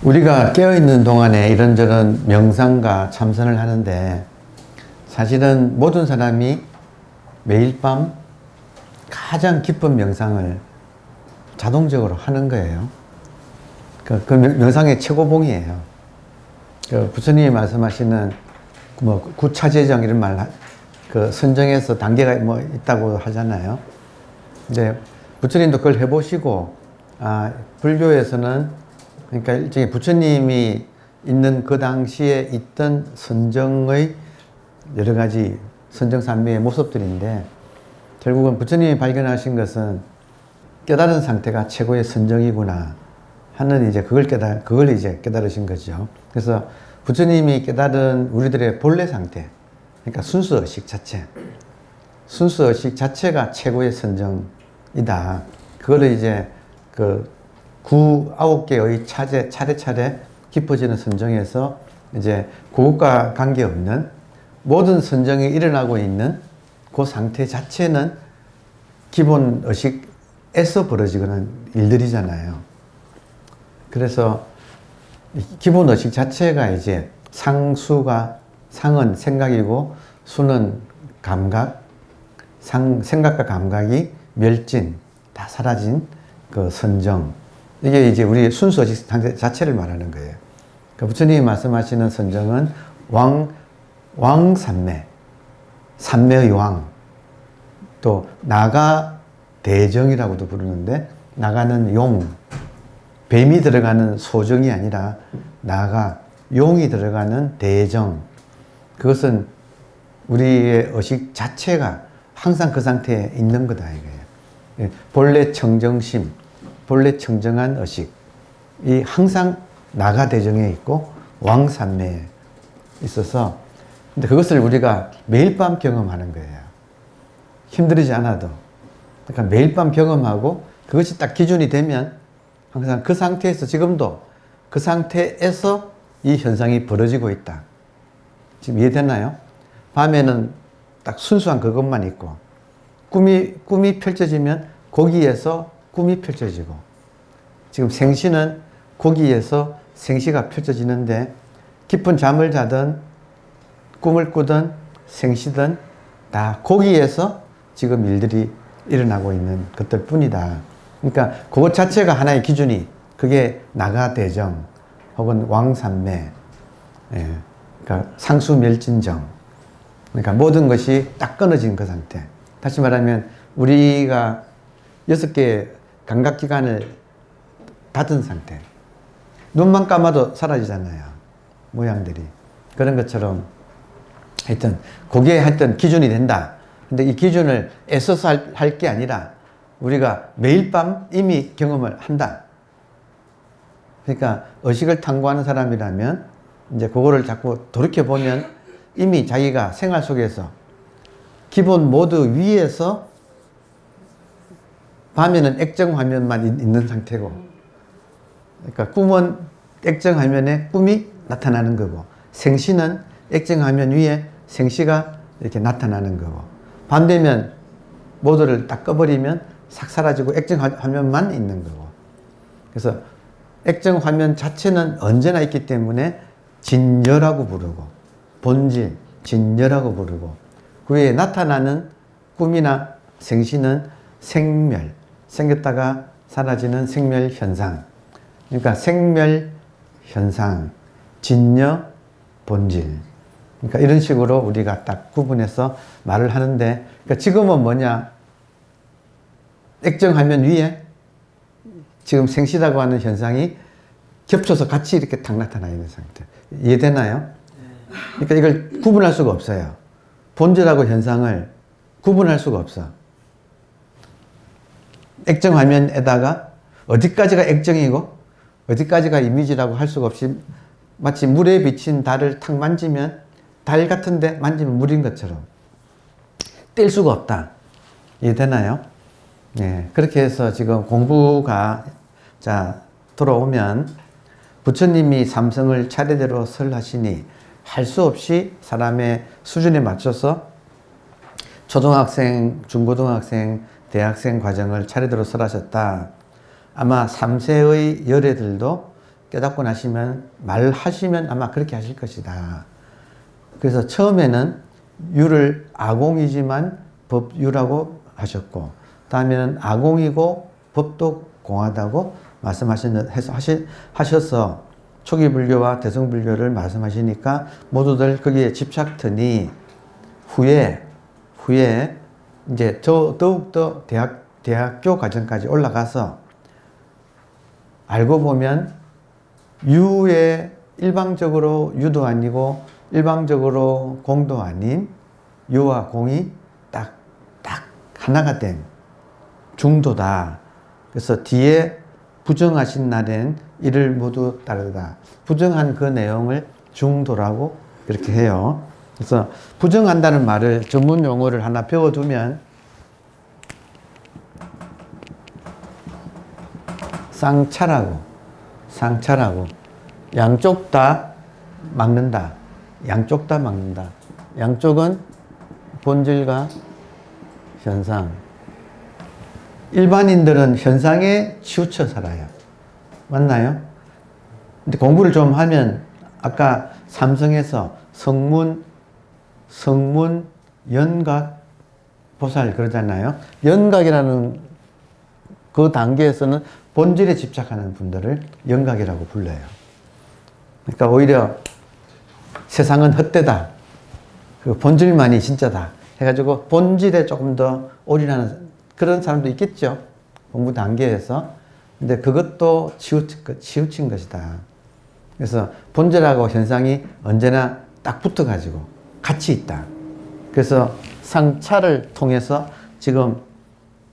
우리가 깨어있는 동안에 이런저런 명상과 참선을 하는데 사실은 모든 사람이 매일 밤 가장 깊은 명상을 자동적으로 하는 거예요. 그 명상의 최고봉이에요. 부처님이 말씀하시는 구차재정 이런 말, 선정에서 단계가 있다고 하잖아요. 근데 부처님도 그걸 해보시고, 불교에서는 그러니까 일종의 부처님이 있는 그 당시에 있던 선정의 여러 가지 선정산매의 모습들인데, 결국은 부처님이 발견하신 것은 깨달은 상태가 최고의 선정이구나 하는 그걸 이제 깨달으신 거죠. 그래서 부처님이 깨달은 우리들의 본래 상태, 그러니까 순수의식 자체, 순수의식 자체가 최고의 선정이다. 그거를 이제 아홉 개의 차례차례 깊어지는 선정에서 이제 그것과 관계없는 모든 선정이 일어나고 있는 그 상태 자체는 기본 의식에서 벌어지는 일들이잖아요. 그래서 기본 의식 자체가 이제 상은 생각이고 수는 감각, 생각과 감각이 멸진, 다 사라진 그 선정. 이게 이제 우리 순수의식 상태 자체를 말하는 거예요. 그러니까 부처님이 말씀하시는 선정은 왕산매, 산매의 왕, 또 나가대정이라고도 부르는데, 나가는 용, 뱀이 들어가는 소정이 아니라 용이 들어가는 대정. 그것은 우리의 의식 자체가 항상 그 상태에 있는 거다 이거예요. 본래 청정심, 본래 청정한 의식이 항상 나가대정에 있고 왕산매에 있어서, 근데 그것을 우리가 매일 밤 경험하는 거예요. 힘들지 않아도. 그러니까 매일 밤 경험하고 그것이 딱 기준이 되면 항상 그 상태에서, 지금도 그 상태에서 이 현상이 벌어지고 있다. 지금 이해되나요? 밤에는 딱 순수한 그것만 있고, 꿈이 펼쳐지면 거기에서 꿈이 펼쳐지고, 지금 생시는 거기에서 생시가 펼쳐지는데, 깊은 잠을 자든 꿈을 꾸든 생시든 다 거기에서 지금 일들이 일어나고 있는 것들 뿐이다. 그러니까 그것 자체가 하나의 기준이, 그게 나가대정 혹은 왕산매, 그러니까 상수멸진정, 그러니까 모든 것이 딱 끊어진 그 상태. 다시 말하면 우리가 6개의 감각기관을 닫은 상태. 눈만 감아도 사라지잖아요, 모양들이. 그런 것처럼 하여튼 그게 하여튼 기준이 된다. 근데 이 기준을 애써서 할 게 아니라 우리가 매일 밤 이미 경험을 한다. 그러니까 의식을 탐구하는 사람이라면 이제 그거를 자꾸 돌이켜보면 이미 자기가 생활 속에서 기본 모드 위에서, 밤에는 액정 화면만 있는 상태고, 그러니까 꿈은 액정 화면에 꿈이 나타나는 거고, 생시는 액정 화면 위에 생시가 이렇게 나타나는 거고, 밤 되면 모드를 딱 꺼버리면 싹 사라지고 액정 화면만 있는 거고. 그래서 액정 화면 자체는 언제나 있기 때문에 진여라고 부르고, 본질, 진여라고 부르고, 그 외에 나타나는 꿈이나 생시는 생멸, 생겼다가 사라지는 생멸현상. 그러니까 생멸현상, 진여, 본질. 그러니까 이런 식으로 우리가 딱 구분해서 말을 하는데, 그러니까 지금은 뭐냐? 액정화면 위에 지금 생시라고 하는 현상이 겹쳐서 같이 이렇게 탁 나타나 있는 상태. 이해되나요? 그러니까 이걸 구분할 수가 없어요. 본질하고 현상을 구분할 수가 없어. 액정화면에다가 어디까지가 액정이고 어디까지가 이미지라고 할 수가 없이, 마치 물에 비친 달을 탁 만지면 달 같은데 만지면 물인 것처럼 뗄 수가 없다. 이해되나요? 네, 그렇게 해서 지금 공부가 돌아오면 부처님이 삼성을 차례대로 설하시니 할 수 없이 사람의 수준에 맞춰서 초등학생, 중고등학생, 대학생 과정을 차례대로 설하셨다. 아마 3세의 열애들도 깨닫고 나시면 말하시면 아마 그렇게 하실 것이다. 그래서 처음에는 유를 아공이지만 법유라고 하셨고, 다음에는 아공이고 법도 공하다고 하셔서 초기 불교와 대승 불교를 말씀하시니까 모두들 거기에 집착더니 후에 이제 더욱더 대학교 과정까지 올라가서 알고 보면 유의 일방적으로 유도 아니고 일방적으로 공도 아닌 유와 공이 딱 하나가 된 중도다. 그래서 뒤에 부정하신 날엔 이를 모두 따르다. 부정한 그 내용을 중도라고 그렇게 해요. 그래서 부정한다는 말을 전문 용어를 하나 배워두면 상차라고 양쪽 다 막는다. 양쪽 다 막는다. 양쪽은 본질과 현상. 일반인들은 현상에 치우쳐 살아요. 맞나요? 근데 공부를 좀 하면 아까 삼성에서 성문, 연각, 보살 그러잖아요. 연각이라는 그 단계에서는 본질에 집착하는 분들을 연각이라고 불러요. 그러니까 오히려 세상은 헛되다. 그 본질만이 진짜다. 해가지고 본질에 조금 더 올인하는 그런 사람도 있겠죠. 공부 단계에서. 근데 그것도 치우친 것이다. 그래서 본질하고 현상이 언제나 딱 붙어가지고 같이 있다. 그래서 상차를 통해서 지금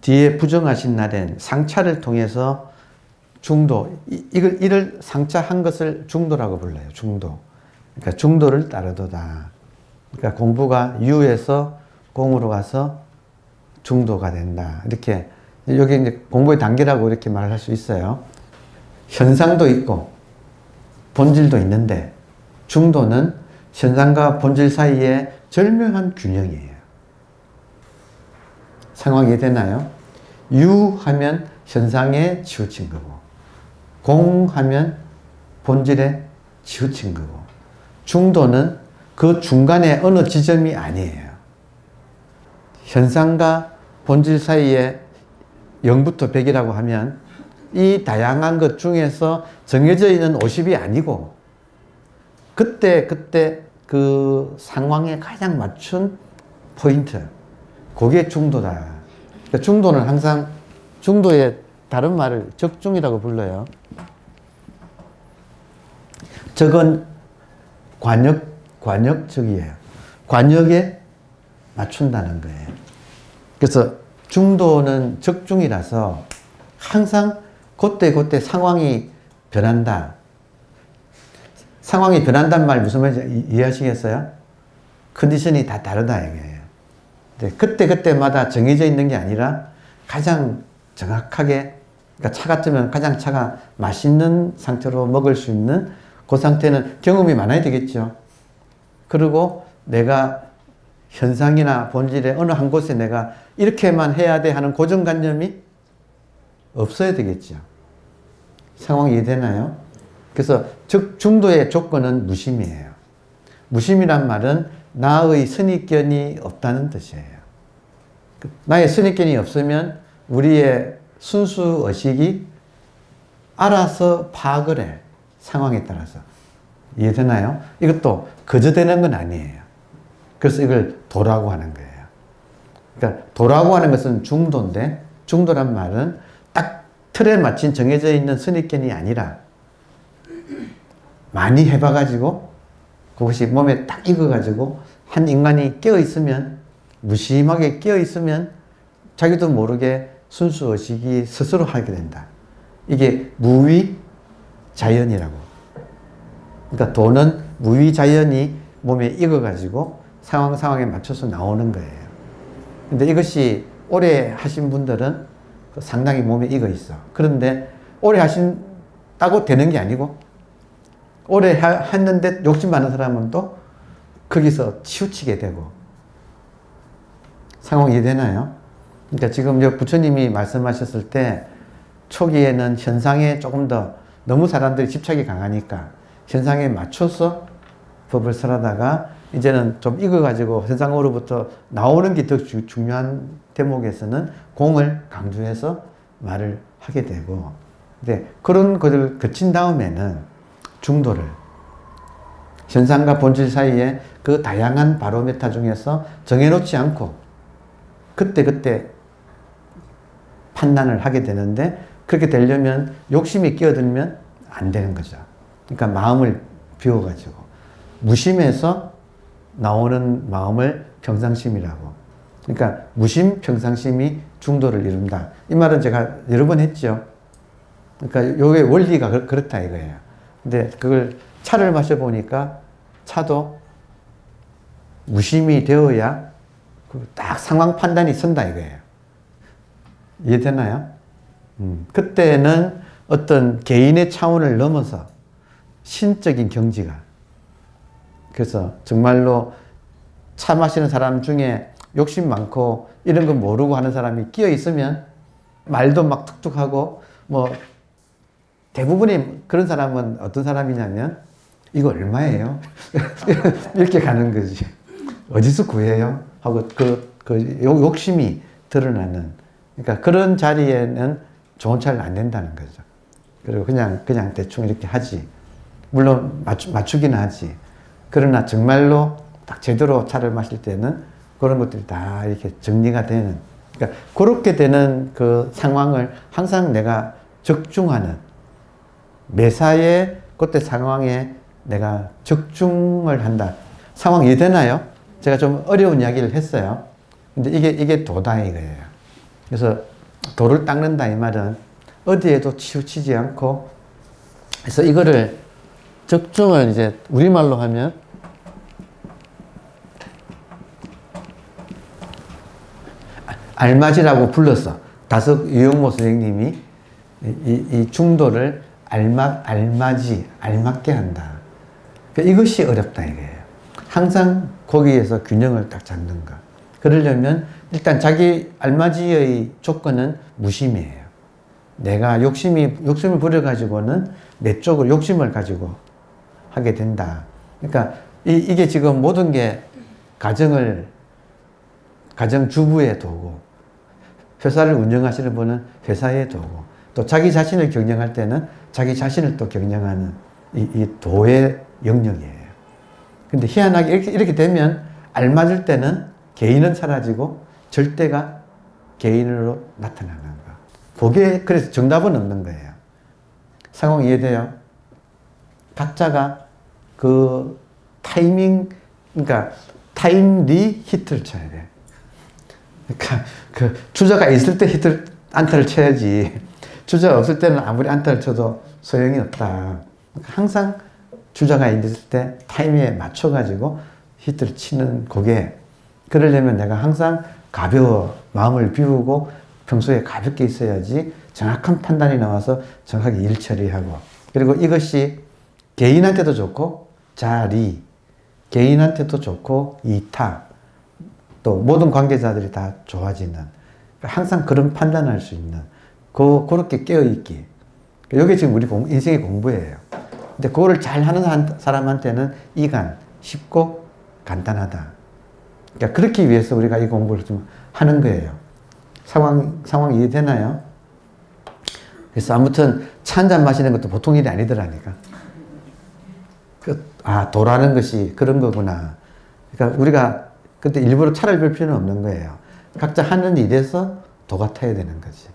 뒤에 부정하신 날엔 상차를 통해서 중도, 이를 상차한 것을 중도라고 불러요. 중도. 그러니까 중도를 따르도다. 그러니까 공부가 유에서 공으로 가서 중도가 된다. 이렇게 여기 이제 공부의 단계라고 이렇게 말할 수 있어요. 현상도 있고 본질도 있는데 중도는 현상과 본질 사이에 절묘한 균형이에요. 상황이 되나요? 유하면 현상에 치우친 거고 공하면 본질에 치우친 거고 중도는 그 중간에 어느 지점이 아니에요. 현상과 본질 사이에 0부터 100이라고 하면 이 다양한 것 중에서 정해져 있는 50이 아니고 그때 그 상황에 가장 맞춘 포인트, 그게 중도다. 그러니까 중도는 항상 중도의 다른 말을 적중이라고 불러요. 적은 관역적이에요. 관역에 맞춘다는 거예요. 그래서 중도는 적중이라서 항상 그때 상황이 변한다. 상황이 변한다는 말 무슨 말인지 이해하시겠어요? 컨디션이 다 다르다 이거예요. 그때마다 정해져 있는 게 아니라 가장 정확하게, 그러니까 차 같으면 가장 차가 맛있는 상태로 먹을 수 있는 그 상태는 경험이 많아야 되겠죠. 그리고 내가 현상이나 본질의 어느 한 곳에 내가 이렇게만 해야 돼 하는 고정관념이 없어야 되겠죠. 상황이 이해되나요? 그래서 즉 중도의 조건은 무심이에요. 무심이란 말은 나의 선입견이 없다는 뜻이에요. 나의 선입견이 없으면 우리의 순수 의식이 알아서 파악을 해. 상황에 따라서. 이해되나요? 이것도 거저되는 건 아니에요. 그래서 이걸 도라고 하는 거예요. 그러니까 도라고 하는 것은 중도인데 중도란 말은 딱 틀에 맞춘 정해져 있는 선입견이 아니라 많이 해봐가지고 그것이 몸에 딱 익어가지고 한 인간이 깨어있으면 무심하게 깨어있으면 자기도 모르게 순수의식이 스스로 하게 된다. 이게 무위자연이라고. 그러니까 도는 무위자연이 몸에 익어가지고 상황에 맞춰서 나오는 거예요. 근데 이것이 오래 하신 분들은 상당히 몸에 익어 있어. 그런데 오래 하신다고 되는 게 아니고 오래 했는데 욕심 많은 사람은 또 거기서 치우치게 되고. 상황이 이해되나요? 그러니까 지금 부처님이 말씀하셨을 때 초기에는 현상에 조금 더 너무 사람들이 집착이 강하니까 현상에 맞춰서 법을 설하다가 이제는 좀 익어가지고 현상으로부터 나오는 게 더 중요한 대목에서는 공을 강조해서 말을 하게 되고, 근데 그런 것을 거친 다음에는 중도를 현상과 본질 사이에 그 다양한 바로메타 중에서 정해놓지 않고 그때그때 판단을 하게 되는데, 그렇게 되려면 욕심이 끼어들면 안 되는 거죠. 그러니까 마음을 비워가지고 무심에서 나오는 마음을 평상심이라고. 그러니까 무심 평상심이 중도를 이룬다. 이 말은 제가 여러 번 했죠. 그러니까 요게 원리가 그렇다 이거예요. 근데 그걸 차를 마셔보니까 차도 무심이 되어야 딱 상황 판단이 선다 이거예요. 이해되나요? 그때는 어떤 개인의 차원을 넘어서 신적인 경지가, 그래서 정말로 차 마시는 사람 중에 욕심 많고 이런 거 모르고 하는 사람이 끼어 있으면 말도 막 툭툭하고, 뭐 대부분의 그런 사람은 어떤 사람이냐면 이거 얼마예요? 이렇게 가는 거지. 어디서 구해요? 하고 그 욕심이 드러나는, 그러니까 그런 자리에는 좋은 차를 안 낸다는 거죠. 그리고 그냥 대충 이렇게 하지. 물론 맞추기는 하지. 그러나 정말로 딱 제대로 차를 마실 때는 그런 것들이 다 이렇게 정리가 되는, 그러니까 그렇게 되는 그 상황을 항상 내가 적중하는, 매사에 그때 상황에 내가 적중을 한다. 상황 이해되나요? 제가 좀 어려운 이야기를 했어요. 근데 이게 도다 이거예요. 그래서 도를 닦는다 이 말은 어디에도 치우치지 않고, 그래서 이거를 적중을 이제 우리말로 하면 알맞이라고 불렀어. 다섯 유영모 선생님이 이 중도를 알맞게 한다. 그러니까 이것이 어렵다 이거예요. 항상 거기에서 균형을 딱 잡는 거. 그러려면 일단 자기 알맞이의 조건은 무심이에요. 내가 욕심을 부려가지고는 내 쪽으로 욕심을 가지고 하게 된다. 그러니까 이게 지금 모든 게 가정주부의 도구, 회사를 운영하시는 분은 회사의 도구, 또 자기 자신을 경영할 때는 자기 자신을 또 경영하는 이 도의 영역이에요. 근데 희한하게 이렇게 되면 알맞을 때는 개인은 사라지고 절대가 개인으로 나타나는 거. 그게 그래서 정답은 없는 거예요. 상황 이해돼요? 각자가 그 타이밍, 그러니까 타임리 히트를 쳐야 돼. 그러니까 그 주자가 있을 때 안타를 쳐야지. 주자가 없을 때는 아무리 안타를 쳐도 소용이 없다. 그러니까 항상 주자가 있을 때 타이밍에 맞춰가지고 히트를 치는 그게, 그러려면 내가 항상 가벼워, 마음을 비우고 평소에 가볍게 있어야지 정확한 판단이 나와서 정확하게 일 처리하고, 그리고 이것이 개인한테도 좋고 자리, 개인한테도 좋고 이타, 또 모든 관계자들이 다 좋아지는, 항상 그런 판단할 수 있는 그렇게 깨어있기. 이게 지금 우리 인생의 공부예요. 근데 그거를 잘 하는 사람한테는 쉽고 간단하다. 그러니까 그렇기 위해서 우리가 이 공부를 좀 하는 거예요. 상황 이해되나요? 그래서 아무튼 차 한잔 마시는 것도 보통 일이 아니더라니까. 도라는 것이 그런 거구나. 그러니까 우리가 그때 일부러 차를 별 필요는 없는 거예요. 각자 하는 일에서 도가 타야 되는 거지.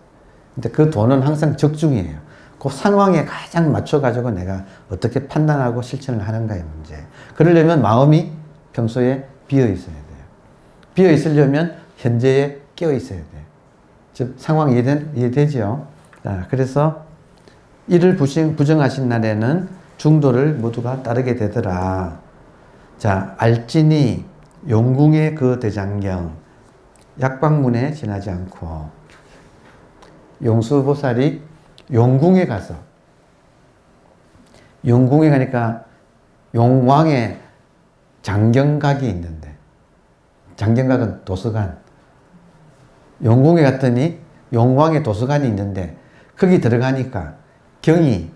근데 그 도는 항상 적중이에요. 그 상황에 가장 맞춰가지고 내가 어떻게 판단하고 실천을 하는가의 문제. 그러려면 마음이 평소에 비어 있어야 돼요. 비어 있으려면 현재에 깨어 있어야 돼. 즉 상황 이해되죠? 그래서 이를 부정하신 날에는 중도를 모두가 따르게 되더라. 자, 알진이 용궁의 그 대장경, 약방문에 지나지 않고, 용수보살이 용궁에 가서, 용궁에 가니까 용왕의 장경각이 있는데, 장경각은 도서관, 용궁에 갔더니 용왕의 도서관이 있는데 거기 들어가니까 경이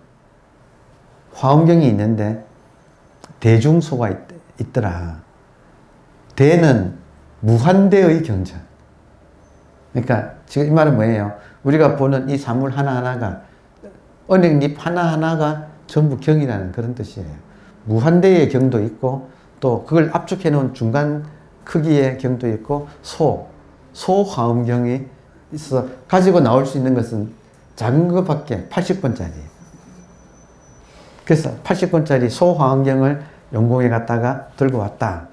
화엄경이 있는데 대중소가 있더라. 대는 무한대의 경전. 그러니까 지금 이 말은 뭐예요? 우리가 보는 이 사물 하나하나가, 은행잎 하나하나가 전부 경이라는 그런 뜻이에요. 무한대의 경도 있고, 또 그걸 압축해 놓은 중간 크기의 경도 있고, 소화음경이 있어서 가지고 나올 수 있는 것은 작은 것밖에 80권짜리. 그래서 80권짜리 소화음경을 용궁에 갔다가 들고 왔다.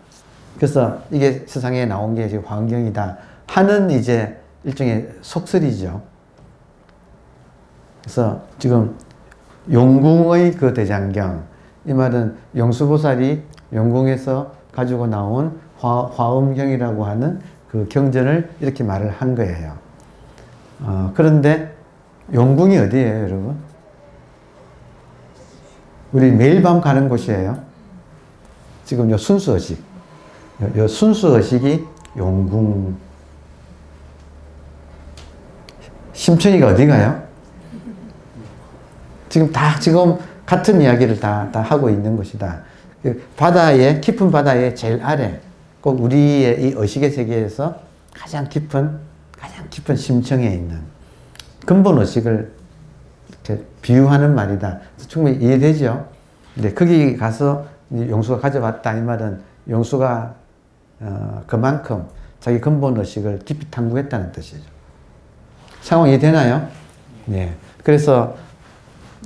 그래서 이게 세상에 나온 게 지금 화엄경이다 하는 이제 일종의 속설이죠. 그래서 지금 용궁의 그 대장경, 이 말은 용수보살이 용궁에서 가지고 나온 화엄경이라고 하는 그 경전을 이렇게 말을 한 거예요. 그런데 용궁이 어디예요, 여러분? 우리 매일 밤 가는 곳이에요. 지금 요 순수의식. 요 순수의식이 용궁. 심청이가 어디 가요? 지금 같은 이야기를 다 하고 있는 것이다. 바다의, 깊은 바다의 제일 아래, 꼭 우리의 이 의식의 세계에서 가장 깊은 심청에 있는 근본 의식을 이렇게 비유하는 말이다. 충분히 이해되죠? 근데 거기 가서 용수가 가져왔다. 이 말은 용수가 그만큼 자기 근본 의식을 깊이 탐구했다는 뜻이죠. 상황 이해되나요? 네. 그래서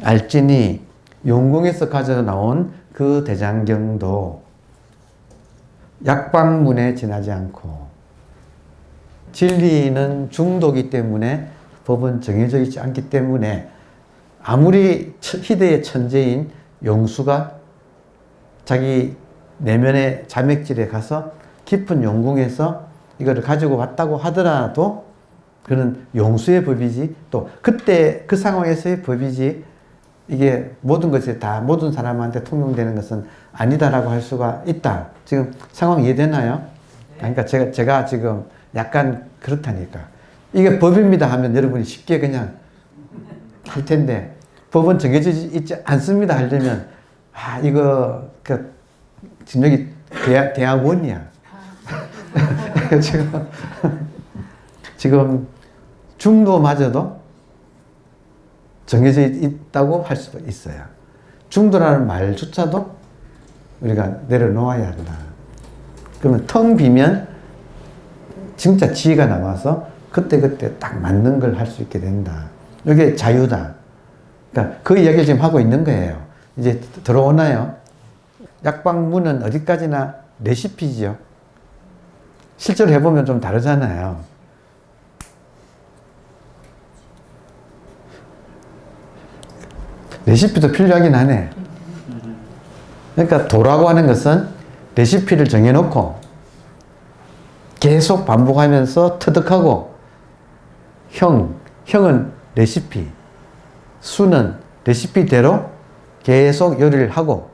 알진이 용궁에서 가져 나온 그 대장경도 약방문에 지나지 않고, 진리는 중도이기 때문에 법은 정해져 있지 않기 때문에 아무리 희대의 천재인 용수가 자기 내면의 자맥질에 가서 깊은 용궁에서 이거를 가지고 왔다고 하더라도 그는 용수의 법이지, 또 그때 그 상황에서의 법이지, 이게 모든 것이 다 모든 사람한테 통용되는 것은 아니다라고 할 수가 있다. 지금 상황 이해되나요? 그러니까 제가 지금 약간 그렇다니까. 이게 법입니다 하면 여러분이 쉽게 그냥 할 텐데, 법은 정해져 있지 않습니다 하려면, 이거 지금 여기 대학원이야. 지금 중도마저도 정해져 있다고 할 수도 있어요. 중도라는 말조차도 우리가 내려놓아야 한다. 그러면 텅 비면 진짜 지혜가 나와서 그때그때 딱 맞는 걸 할 수 있게 된다. 이게 자유다. 그러니까 그 이야기를 지금 하고 있는 거예요. 이제 들어오나요? 약방문은 어디까지나 레시피지요. 실제로 해보면 좀 다르잖아요. 레시피도 필요하긴 하네. 그러니까 도라고 하는 것은 레시피를 정해놓고 계속 반복하면서 터득하고, 형은 레시피, 수는 레시피대로 계속 요리를 하고,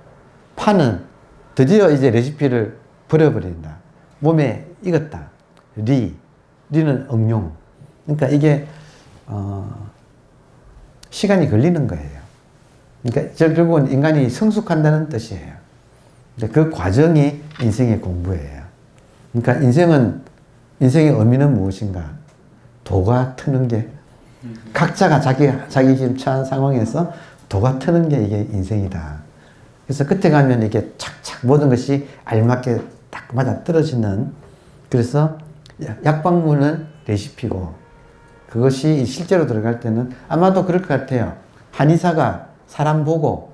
파는 드디어 이제 레시피를 버려버린다. 몸에 익었다. 리는 응용. 그러니까 이게 시간이 걸리는 거예요. 그러니까 결국은 인간이 성숙한다는 뜻이에요. 그 과정이 인생의 공부예요. 그러니까 인생의 의미는 무엇인가? 도가 트는 게, 각자가 자기 지금 처한 상황에서 도가 트는 게 이게 인생이다. 그래서 끝에 가면 이게 착착 모든 것이 알맞게 딱 맞아 떨어지는, 그래서 약방문은 레시피고, 그것이 실제로 들어갈 때는 아마도 그럴 것 같아요. 한의사가 사람 보고,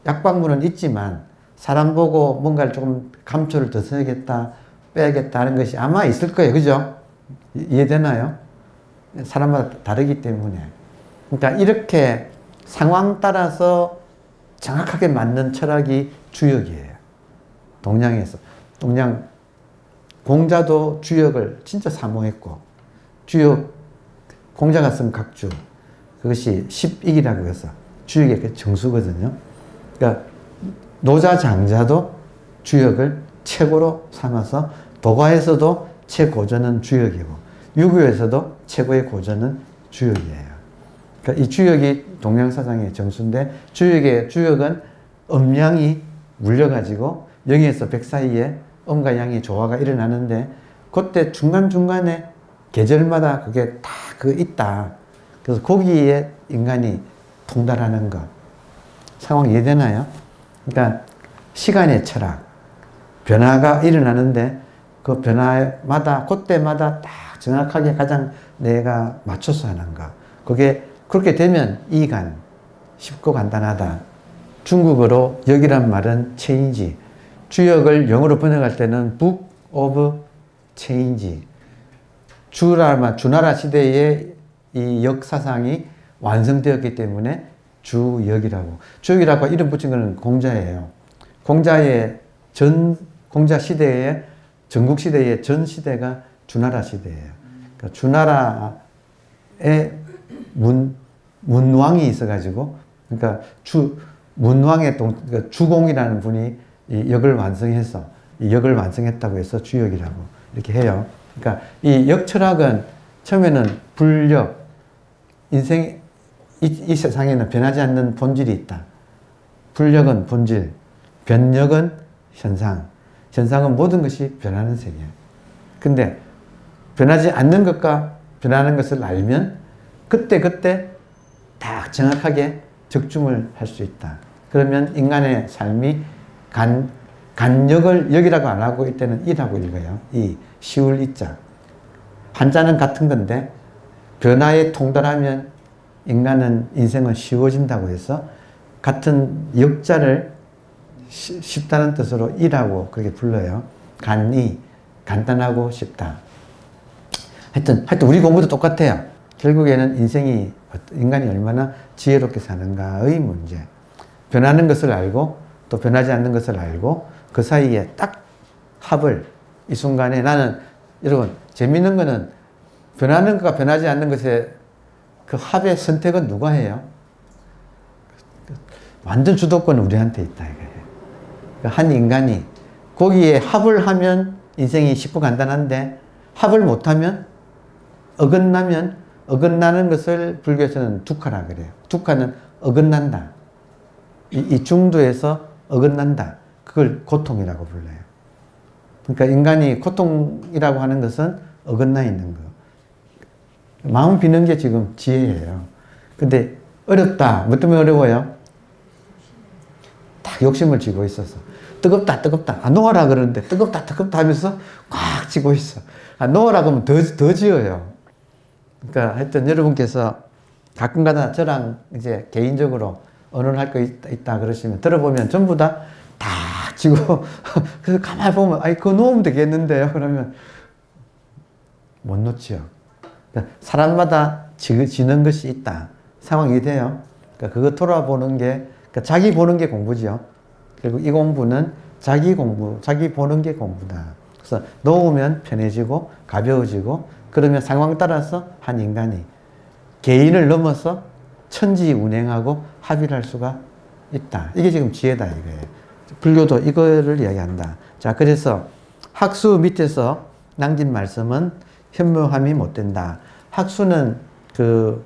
약방문은 있지만 사람 보고 뭔가를 조금 감초를 더 써야겠다, 빼야겠다 하는 것이 아마 있을 거예요. 그죠? 이해되나요? 사람마다 다르기 때문에. 그러니까 이렇게 상황 따라서 정확하게 맞는 철학이 주역이에요. 동양에서. 동양 공자도 주역을 진짜 사모했고, 주역, 공자가 쓴 각주, 그것이 십익이라고 해서 주역의 그 정수거든요. 그러니까 노자 장자도 주역을 최고로 삼아서, 도가에서도 최고전은 주역이고, 유교에서도 최고의 고전은 주역이에요. 그러니까 이 주역이 동양사상의 정수인데 주역은 음양이 물려가지고 영에서 백 사이에 음과 양의 조화가 일어나는데 그때 중간중간에 계절마다 그게 다 있다. 그래서 거기에 인간이 통달하는 것. 상황 이해되나요? 그러니까 시간의 철학, 변화가 일어나는데 그 변화마다 그때마다 딱 정확하게 가장 내가 맞춰서 하는 것. 그게 그렇게 되면 이간, 쉽고 간단하다. 중국어로 역이란 말은 change. 주역을 영어로 번역할 때는 book of change. 주나라 시대에 이 역사상이 완성되었기 때문에 주역이라고. 주역이라고 이름 붙인 것은 공자예요. 공자 시대에, 전국 시대의 전 시대가 주나라 시대예요. 그러니까 주나라에 문왕이 있어가지고, 그러니까 문왕의 그러니까 주공이라는 분이 이 역을 완성해서, 이 역을 완성했다고 해서 주역이라고 이렇게 해요. 그러니까 이 역철학은 처음에는 불역, 이 세상에는 변하지 않는 본질이 있다. 불역은 본질, 변역은 현상. 현상은 모든 것이 변하는 세계야. 근데 변하지 않는 것과 변하는 것을 알면 그때 딱 정확하게 적중을 할 수 있다. 그러면 인간의 삶이 간역을 역이라고 안 하고 이때는 이라고 읽어요. 쉬울 이자. 한자는 같은 건데 변화에 통달하면 인생은 쉬워진다고 해서 같은 역자를 쉽다는 뜻으로 이라고 그렇게 불러요. 간단하고 쉽다. 하여튼 우리 공부도 똑같아요. 결국에는 인간이 얼마나 지혜롭게 사는가의 문제. 변하는 것을 알고 또 변하지 않는 것을 알고 그 사이에 딱 합을 이 순간에 여러분 재밌는 거는 변하는 것과 변하지 않는 것의 그 합의 선택은 누가 해요? 완전 주도권은 우리한테 있다 이거예요. 한 인간이 거기에 합을 하면 인생이 쉽고 간단한데 합을 못하면 어긋나는 것을 불교에서는 두카라 그래요. 두카는 어긋난다. 이 중도에서 어긋난다. 그걸 고통이라고 불러요. 그러니까 인간이 고통이라고 하는 것은 어긋나 있는 거. 마음 비는 게 지금 지혜예요. 근데 어렵다. 뭐 때문에 어려워요? 딱 욕심을 쥐고 있어서. 뜨겁다. 놓아라 그러는데 뜨겁다 하면서 꽉 쥐고 있어. 놓아라 그러면 더 지어요. 그러니까 하여튼 여러분께서 가끔가다 저랑 이제 개인적으로 언론할 거 있다 그러시면 들어보면 전부 다 쥐고 그래서 가만히 보면 그거 놓으면 되겠는데요. 그러면 못 놓지요. 그러니까 사람마다 지는 것이 있다. 상황이 돼요. 그러니까 그거 돌아보는 게 그러니까 자기 보는 게 공부죠. 그리고 이 공부는 자기 보는 게 공부다. 그래서 놓으면 편해지고 가벼워지고 그러면 상황 따라서 한 인간이 개인을 넘어서 천지 운행하고 합의를 할 수가 있다. 이게 지금 지혜다 이거예요. 불교도 이거를 이야기한다. 자, 그래서 학수 밑에서 남긴 말씀은 현묘함이 못 된다. 학수는 그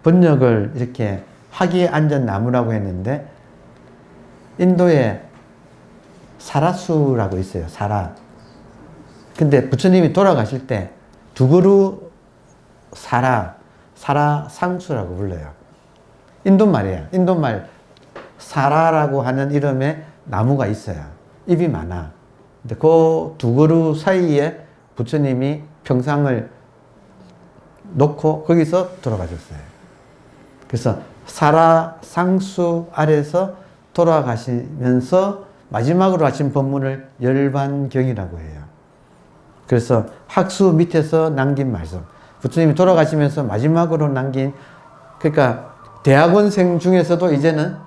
번역을 이렇게 학위에 앉은 나무라고 했는데 인도에 사라수라고 있어요. 사라. 근데 부처님이 돌아가실 때 두그루 사라 상수라고 불러요. 인도말이에요. 인도말 사라라고 하는 이름의 나무가 있어요. 잎이 많아. 근데 그 두 그루 사이에 부처님이 평상을 놓고 거기서 돌아가셨어요. 그래서 사라 상수 아래서 돌아가시면서 마지막으로 하신 법문을 열반경이라고 해요. 그래서 학수 밑에서 남긴 말씀. 부처님이 돌아가시면서 마지막으로 남긴, 그러니까 대학원생 중에서도 이제는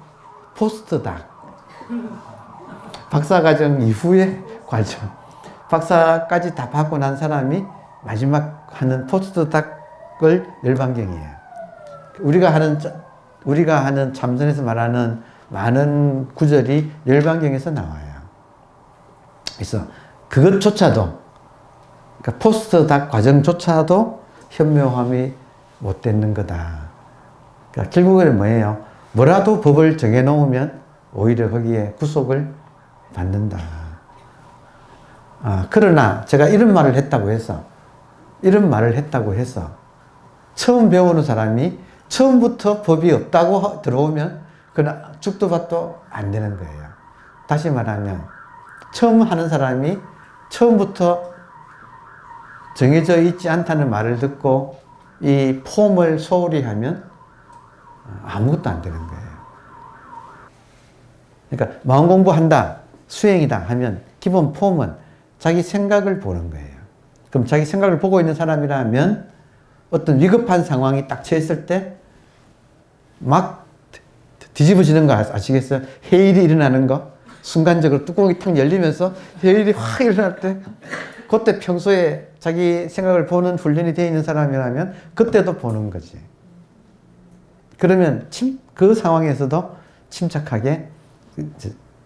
포스트닥. 박사과정 이후의 과정. 박사까지 다 받고 난 사람이 마지막 하는 포스트닥을 열반경이에요. 우리가 하는 참선에서 말하는 많은 구절이 열반경에서 나와요. 그래서 그것조차도, 그러니까 포스트닥 과정조차도 현묘함이 못 되는 거다. 그러니까 결국에는 뭐예요? 뭐라도 법을 정해놓으면 오히려 거기에 구속을 받는다. 그러나 제가 이런 말을 했다고 해서 처음 배우는 사람이 처음부터 법이 없다고 들어오면 그건 죽도 밥도 안 되는 거예요. 다시 말하면 처음 하는 사람이 처음부터 정해져 있지 않다는 말을 듣고 이 폼을 소홀히 하면 아무것도 안 되는 거예요. 그러니까 마음 공부한다, 수행이다 하면 기본 폼은 자기 생각을 보는 거예요. 그럼 자기 생각을 보고 있는 사람이라면 어떤 위급한 상황이 딱 처했을 때 막 뒤집어지는 거 아시겠어요? 해일이 일어나는 거. 순간적으로 뚜껑이 탁 열리면서 해일이 확 일어날 때 그때 평소에 자기 생각을 보는 훈련이 되어 있는 사람이라면 그때도 보는 거지. 그러면 그 상황에서도 침착하게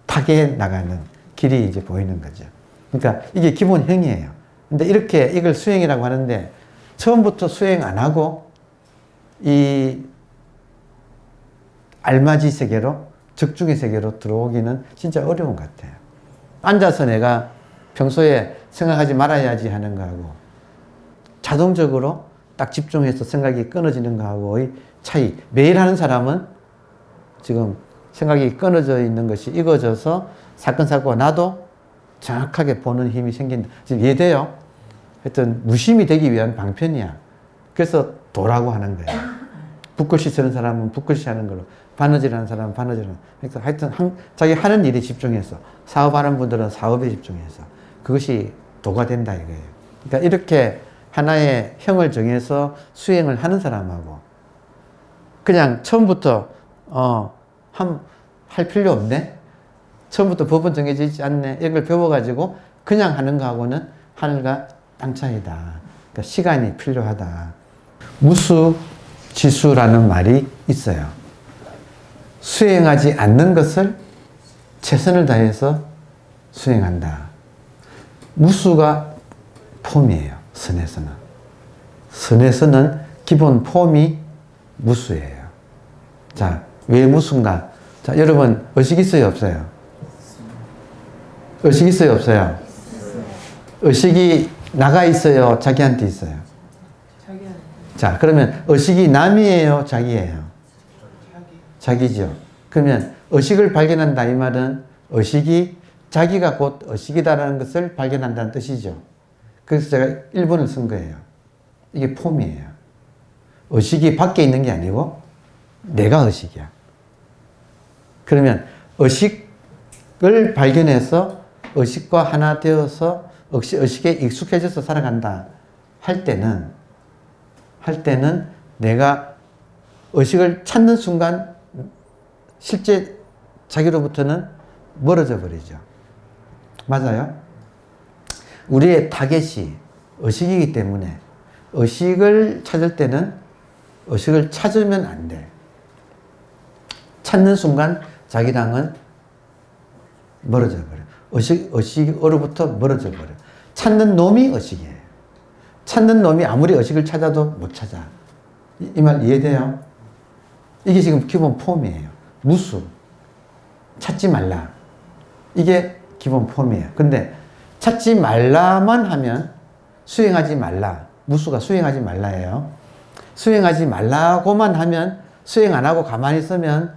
타게 나가는 길이 이제 보이는 거죠. 그러니까 이게 기본형이에요. 근데 이렇게 이걸 수행이라고 하는데 처음부터 수행 안 하고 이 알맞이 세계로, 적중의 세계로 들어오기는 진짜 어려운 것 같아요. 앉아서 내가 평소에 생각하지 말아야지 하는 거하고 자동적으로 딱 집중해서 생각이 끊어지는 거하고의 차이. 매일 하는 사람은 지금 생각이 끊어져 있는 것이 익어져서 사건, 사고가 나도 정확하게 보는 힘이 생긴다. 지금 이해돼요? 하여튼 무심이 되기 위한 방편이야. 그래서 도라고 하는 거예요. 붓글씨 쓰는 사람은 붓글씨 하는 걸로, 바느질 하는 사람은 바느질 하는 걸로. 그러니까 하여튼 자기 하는 일에 집중해서, 사업하는 분들은 사업에 집중해서 그것이 도가 된다 이거예요. 그러니까 이렇게 하나의 형을 정해서 수행을 하는 사람하고 그냥 처음부터 할 필요 없네? 처음부터 법은 정해져 있지 않네? 이걸 배워가지고 그냥 하는 거하고는 하늘과 땅 차이다. 그러니까 시간이 필요하다. 무수지수라는 말이 있어요. 수행하지 않는 것을 최선을 다해서 수행한다. 무수가 폼이에요. 선에서는. 선에서는 기본 폼이 무수예요. 자, 왜 무수인가? 자, 여러분 의식 있어요, 없어요? 의식 있어요, 없어요? 의식이 나가 있어요, 자기한테 있어요? 자, 그러면 의식이 남이에요, 자기예요? 자기죠. 그러면 의식을 발견한다 이 말은 의식이 자기가 곧 의식이다라는 것을 발견한다는 뜻이죠. 그래서 제가 1번을 쓴 거예요. 이게 폼이에요. 의식이 밖에 있는 게 아니고 내가 의식이야. 그러면 의식을 발견해서 의식과 하나 되어서 의식에 익숙해져서 살아간다 할 때는 내가 의식을 찾는 순간 실제 자기로부터는 멀어져 버리죠. 맞아요? 우리의 타겟이 의식이기 때문에 의식을 찾을 때는 의식을 찾으면 안 돼. 찾는 순간 자기랑은 멀어져 버려. 의식으로부터 멀어져 버려. 찾는 놈이 의식이에요. 찾는 놈이 아무리 의식을 찾아도 못 찾아. 이 말 이해돼요? 이게 지금 기본 폼이에요. 무수. 찾지 말라. 이게 기본 폼이에요. 근데 찾지 말라만 하면 수행하지 말라. 무수가 수행하지 말라예요. 수행하지 말라고만 하면 수행 안 하고 가만히 있으면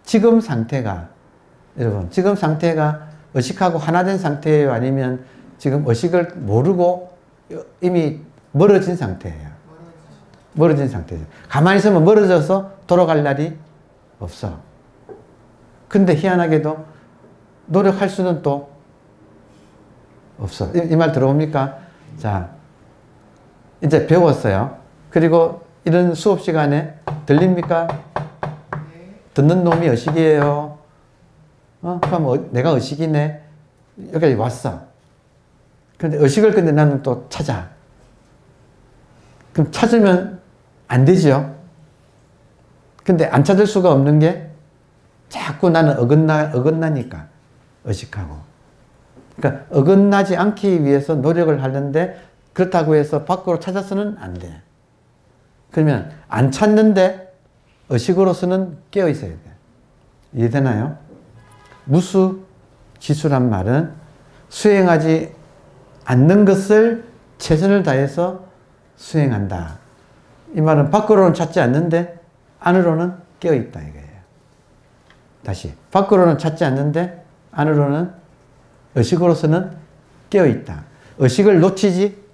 지금 상태가 여러분 지금 상태가 의식하고 하나 된 상태예요? 아니면 지금 의식을 모르고 이미 멀어진 상태예요? 멀어진 상태죠. 가만히 있으면 멀어져서 돌아갈 날이 없어. 근데 희한하게도 노력할 수는 또 없어. 이 말 들어옵니까? 자, 이제 배웠어요. 그리고 이런 수업 시간에 들립니까? 듣는 놈이 의식이에요. 그럼 내가 의식이네. 여기까지 왔어. 근데 의식을 나는 또 찾아. 그럼 찾으면 안 되죠. 근데 안 찾을 수가 없는 게 자꾸 나는 어긋나니까 의식하고. 그러니까 어긋나지 않기 위해서 노력을 하는데 그렇다고 해서 밖으로 찾아서는 안 돼. 그러면 안 찾는데 의식으로서는 깨어 있어야 돼. 이해되나요? 무수지수란 말은 수행하지 않는 것을 최선을 다해서 수행한다. 이 말은 밖으로는 찾지 않는데 안으로는 깨어 있다 이거예요. 다시 밖으로는 찾지 않는데 안으로는 의식으로서는 깨어 있다. 의식을 놓치지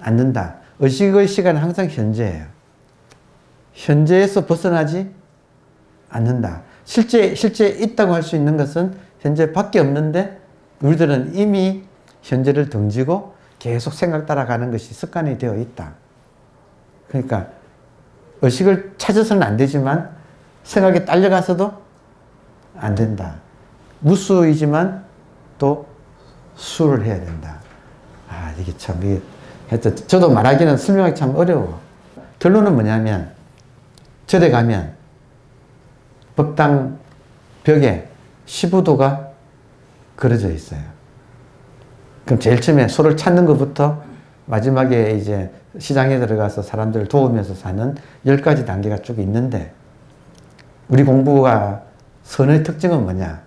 않는다. 의식의 시간은 항상 현재예요. 현재에서 벗어나지 않는다. 실제 있다고 할 수 있는 것은 현재 밖에 없는데 우리들은 이미 현재를 등지고 계속 생각 따라가는 것이 습관이 되어 있다. 그러니까 의식을 찾아서는 안 되지만 생각에 딸려가서도 안 된다. 무수이지만 또 수를 해야 된다. 아, 이게 참, 하여튼 저도 말하기는 설명하기 참 어려워. 결론은 뭐냐면, 절에 가면 법당 벽에 시부도가 그려져 있어요. 그럼 제일 처음에 소를 찾는 것부터 마지막에 이제 시장에 들어가서 사람들을 도우면서 사는 10가지 단계가 쭉 있는데, 우리 공부가 선의 특징은 뭐냐?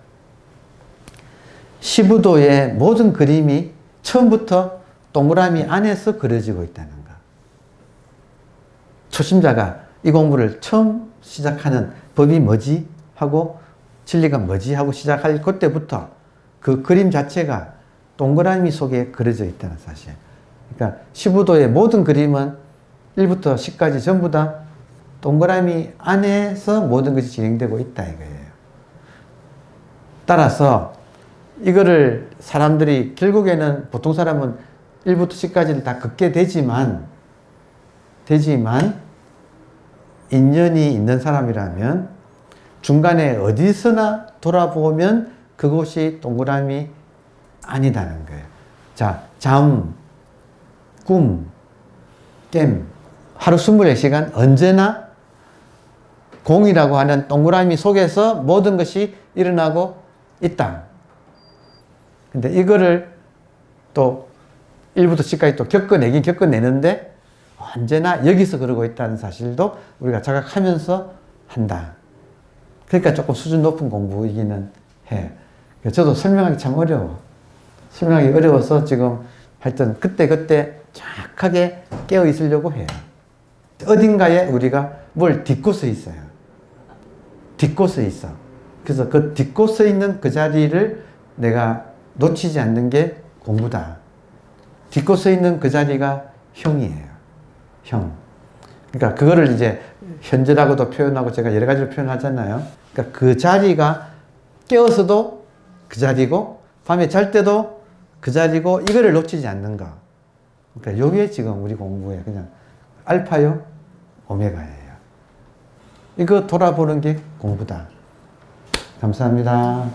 시부도의 모든 그림이 처음부터 동그라미 안에서 그려지고 있다는 거. 초심자가 이 공부를 처음 시작하는 법이 뭐지? 하고 진리가 뭐지? 하고 시작할 그때부터 그 그림 자체가 동그라미 속에 그려져 있다는 사실. 그러니까 시부도의 모든 그림은 1부터 10까지 전부 다 동그라미 안에서 모든 것이 진행되고 있다 이거예요. 따라서 이거를 사람들이 결국에는 보통 사람은 1부터 10까지를 다 긋게 되지만 인연이 있는 사람이라면 중간에 어디서나 돌아보면 그곳이 동그라미 아니다는 거예요. 자, 잠, 꿈, 깸, 하루 24시간 언제나 공이라고 하는 동그라미 속에서 모든 것이 일어나고 있다. 근데 이거를 또 1부터 10까지 또 겪어내는데 언제나 여기서 그러고 있다는 사실도 우리가 자각하면서 한다. 그러니까 조금 수준 높은 공부이기는 해. 저도 설명하기 참 어려워. 설명하기 어려워서 지금 하여튼 그때 정확하게 깨어 있으려고 해요. 어딘가에 우리가 뭘 딛고 서 있어요. 딛고 서 있어. 그래서 그 딛고 서 있는 그 자리를 내가 놓치지 않는 게 공부다. 딛고 서 있는 그 자리가 형이에요. 형. 그러니까 그거를 이제 현재라고도 표현하고 제가 여러 가지로 표현하잖아요. 그러니까 그 자리가 깨어서도 그 자리고 밤에 잘 때도 그 자리고 이거를 놓치지 않는 거. 그러니까 요게 지금 우리 공부의 그냥 알파요, 오메가예요. 이거 돌아보는 게 공부다. 감사합니다.